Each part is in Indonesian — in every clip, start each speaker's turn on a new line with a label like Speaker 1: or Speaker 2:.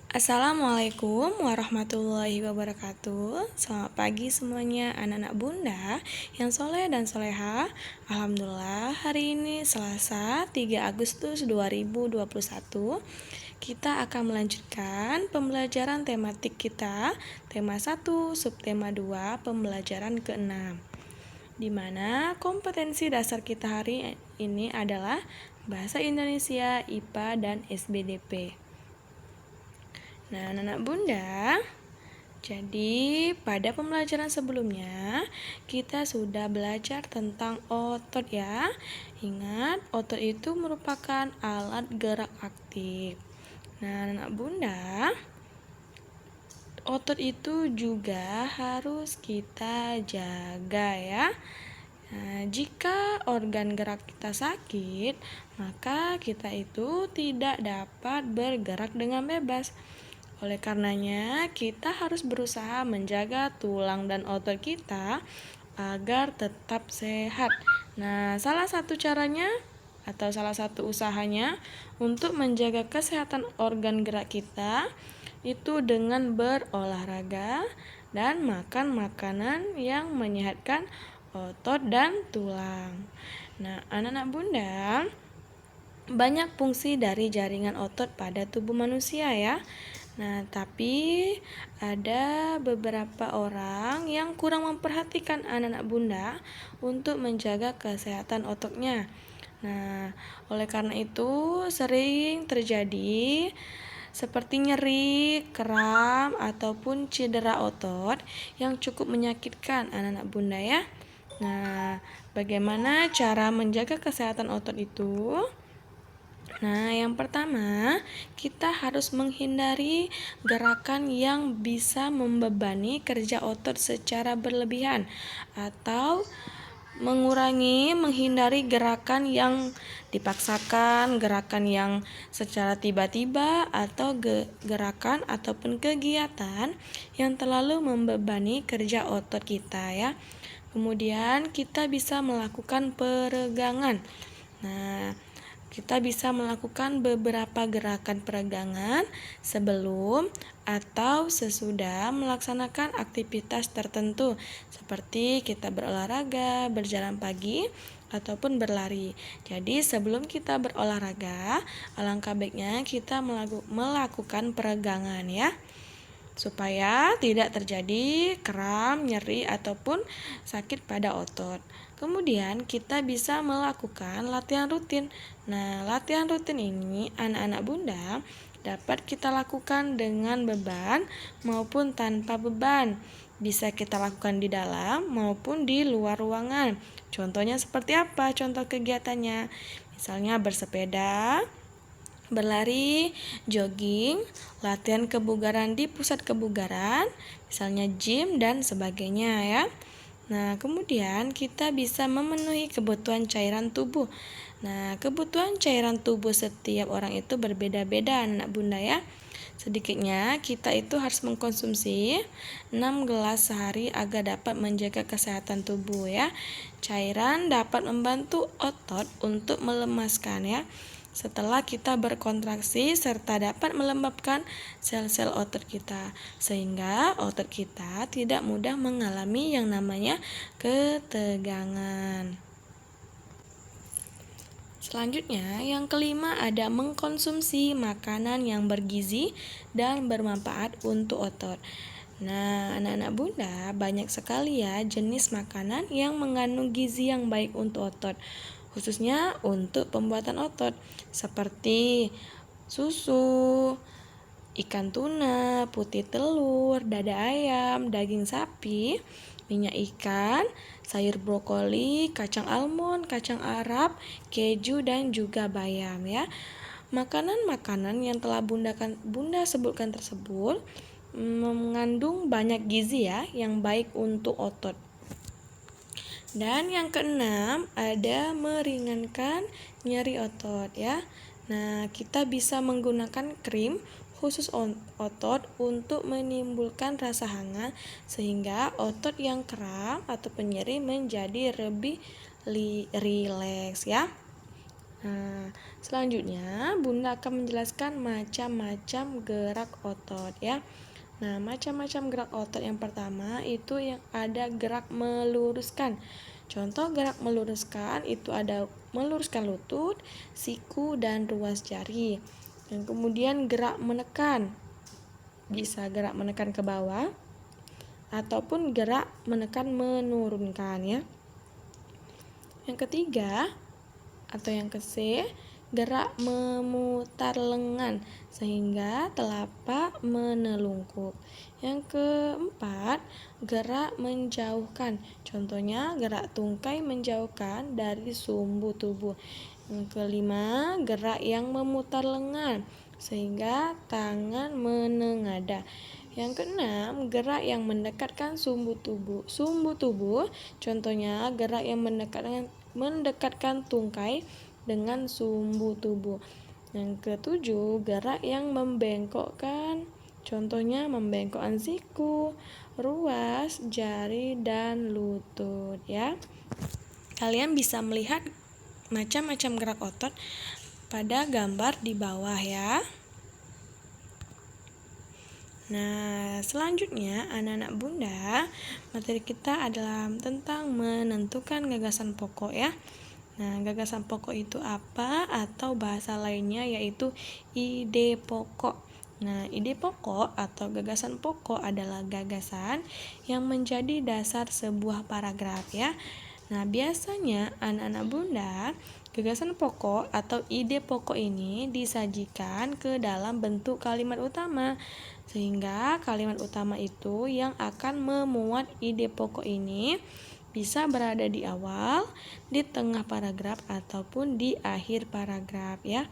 Speaker 1: Assalamualaikum warahmatullahi wabarakatuh. Selamat pagi semuanya anak-anak bunda yang soleh dan soleha. Alhamdulillah hari ini Selasa 3 Agustus 2021 kita akan melanjutkan pembelajaran tematik kita, tema 1, subtema 2, pembelajaran ke-6, di mana kompetensi dasar kita hari ini adalah Bahasa Indonesia, IPA, dan SBDP. Nah, anak-anak bunda, jadi pada pembelajaran sebelumnya kita sudah belajar tentang otot ya. Ingat, otot itu merupakan alat gerak aktif. Nah, anak bunda, otot itu juga harus kita jaga ya. Nah, jika organ gerak kita sakit, maka kita itu tidak dapat bergerak dengan bebas. Oleh karenanya, kita harus berusaha menjaga tulang dan otot kita agar tetap sehat. Nah, salah satu caranya atau salah satu usahanya untuk menjaga kesehatan organ gerak kita itu dengan berolahraga dan makan makanan yang menyehatkan otot dan tulang. Nah, anak-anak bunda, banyak fungsi dari jaringan otot pada tubuh manusia ya. Nah, tapi ada beberapa orang yang kurang memperhatikan anak-anak bunda untuk menjaga kesehatan ototnya. Nah, oleh karena itu sering terjadi seperti nyeri, kram, ataupun cedera otot yang cukup menyakitkan anak-anak bunda ya. Nah, bagaimana cara menjaga kesehatan otot itu? Nah, yang pertama, kita harus menghindari gerakan yang bisa membebani kerja otot secara berlebihan atau menghindari gerakan yang dipaksakan, gerakan yang secara tiba-tiba atau gerakan ataupun kegiatan yang terlalu membebani kerja otot kita ya. Kemudian kita bisa melakukan peregangan. Nah, kita bisa melakukan beberapa gerakan peregangan sebelum atau sesudah melaksanakan aktivitas tertentu seperti kita berolahraga, berjalan pagi, ataupun berlari. Jadi sebelum kita berolahraga, alangkah baiknya kita melakukan peregangan ya, supaya tidak terjadi kram, nyeri, ataupun sakit pada otot. Kemudian kita bisa melakukan latihan rutin. Nah, latihan rutin ini anak-anak bunda dapat kita lakukan dengan beban maupun tanpa beban. Bisa kita lakukan di dalam maupun di luar ruangan. Contohnya seperti apa contoh kegiatannya? Misalnya bersepeda, berlari, jogging, latihan kebugaran di pusat kebugaran, misalnya gym dan sebagainya ya. Nah, kemudian kita bisa memenuhi kebutuhan cairan tubuh. Nah, kebutuhan cairan tubuh setiap orang itu berbeda-beda anak bunda ya. Sedikitnya kita itu harus mengkonsumsi 6 gelas sehari agar dapat menjaga kesehatan tubuh ya. Cairan dapat membantu otot untuk melemaskan ya setelah kita berkontraksi serta dapat melembabkan sel-sel otot kita sehingga otot kita tidak mudah mengalami yang namanya ketegangan. Selanjutnya, yang kelima ada mengkonsumsi makanan yang bergizi dan bermanfaat untuk otot. Nah, anak-anak bunda, banyak sekali ya jenis makanan yang mengandung gizi yang baik untuk otot, khususnya untuk pembuatan otot, seperti susu, ikan tuna, putih telur, dada ayam, daging sapi, minyak ikan, sayur brokoli, kacang almond, kacang Arab, keju, dan juga bayam ya. Makanan-makanan yang telah bunda sebutkan tersebut mengandung banyak gizi ya yang baik untuk otot. Dan yang keenam ada meringankan nyeri otot ya. Nah, kita bisa menggunakan krim khusus otot untuk menimbulkan rasa hangat sehingga otot yang kram atau penyeri menjadi lebih rileks ya. Nah, selanjutnya Bunda akan menjelaskan macam-macam gerak otot ya. Nah, macam-macam gerak otot yang pertama itu yang ada gerak meluruskan. Contoh gerak meluruskan itu ada meluruskan lutut, siku, dan ruas jari. Dan kemudian gerak menekan, bisa gerak menekan ke bawah ataupun gerak menekan menurunkan ya. Yang ketiga atau yang ke-C, gerak memutar lengan sehingga telapak menelungkup. Yang keempat, gerak menjauhkan. Contohnya gerak tungkai menjauhkan dari sumbu tubuh. Yang kelima, gerak yang memutar lengan sehingga tangan menengadah. Yang keenam, gerak yang mendekatkan sumbu tubuh. Sumbu tubuh, contohnya gerak yang mendekatkan tungkai dengan sumbu tubuh. Yang ketujuh, gerak yang membengkokkan. Contohnya membengkokkan siku, ruas, jari, dan lutut ya. Kalian bisa melihat macam-macam gerak otot pada gambar di bawah ya. Nah, selanjutnya anak-anak Bunda, materi kita adalah tentang menentukan gagasan pokok ya. Nah, gagasan pokok itu apa atau bahasa lainnya yaitu ide pokok. Nah, ide pokok atau gagasan pokok adalah gagasan yang menjadi dasar sebuah paragraf ya. Nah, biasanya anak-anak Bunda, gagasan pokok atau ide pokok ini disajikan ke dalam bentuk kalimat utama. Sehingga kalimat utama itu yang akan memuat ide pokok ini bisa berada di awal, di tengah paragraf, ataupun di akhir paragraf ya.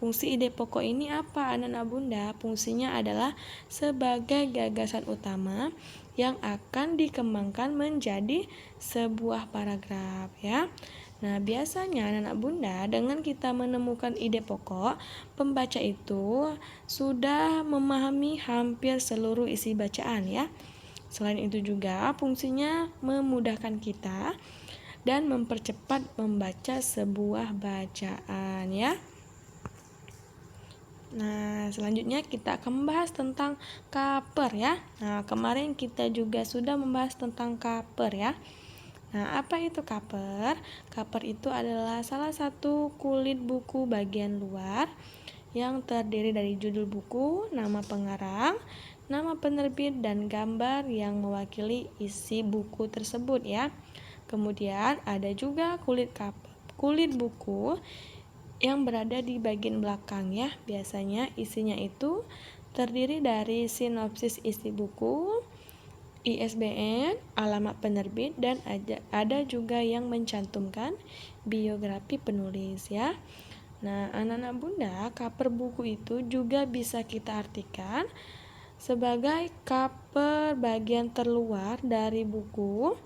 Speaker 1: Fungsi ide pokok ini apa anak-anak Bunda? Fungsinya adalah sebagai gagasan utama yang akan dikembangkan menjadi sebuah paragraf ya. Nah, biasanya anak-anak Bunda dengan kita menemukan ide pokok, pembaca itu sudah memahami hampir seluruh isi bacaan ya. Selain itu juga fungsinya memudahkan kita dan mempercepat membaca sebuah bacaan ya. Nah, selanjutnya kita akan membahas tentang kaper ya. Nah, kemarin kita juga sudah membahas tentang kaper ya. Nah, apa itu kaper? Kaper itu adalah salah satu kulit buku bagian luar yang terdiri dari judul buku, nama pengarang, nama penerbit, dan gambar yang mewakili isi buku tersebut ya. Kemudian ada juga kulit buku yang berada di bagian belakang ya. Biasanya isinya itu terdiri dari sinopsis isi buku, ISBN, alamat penerbit, dan ada juga yang mencantumkan biografi penulis ya. Nah, anak-anak Bunda, cover buku itu juga bisa kita artikan sebagai cover bagian terluar dari buku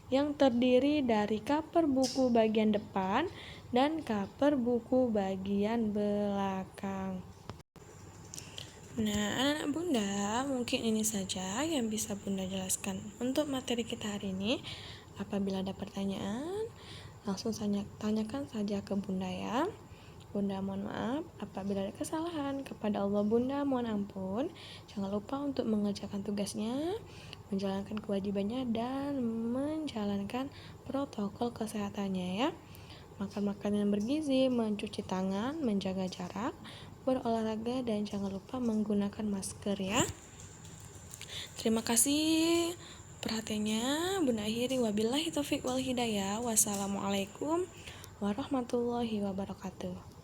Speaker 1: yang terdiri dari cover buku bagian depan dan cover buku bagian belakang. Nah, anak-anak Bunda, mungkin ini saja yang bisa Bunda jelaskan untuk materi kita hari ini. Apabila ada pertanyaan, langsung tanyakan saja ke Bunda ya. Bunda mohon maaf apabila ada kesalahan. Kepada Allah Bunda mohon ampun. Jangan lupa untuk mengerjakan tugasnya, menjalankan kewajibannya, dan menjalankan protokol kesehatannya ya. Makan makanan bergizi, mencuci tangan, menjaga jarak, berolahraga, dan jangan lupa menggunakan masker ya. Terima kasih perhatiannya. Bunda akhiri wabillahi taufik wal hidayah. Wassalamualaikum warahmatullahi wabarakatuh.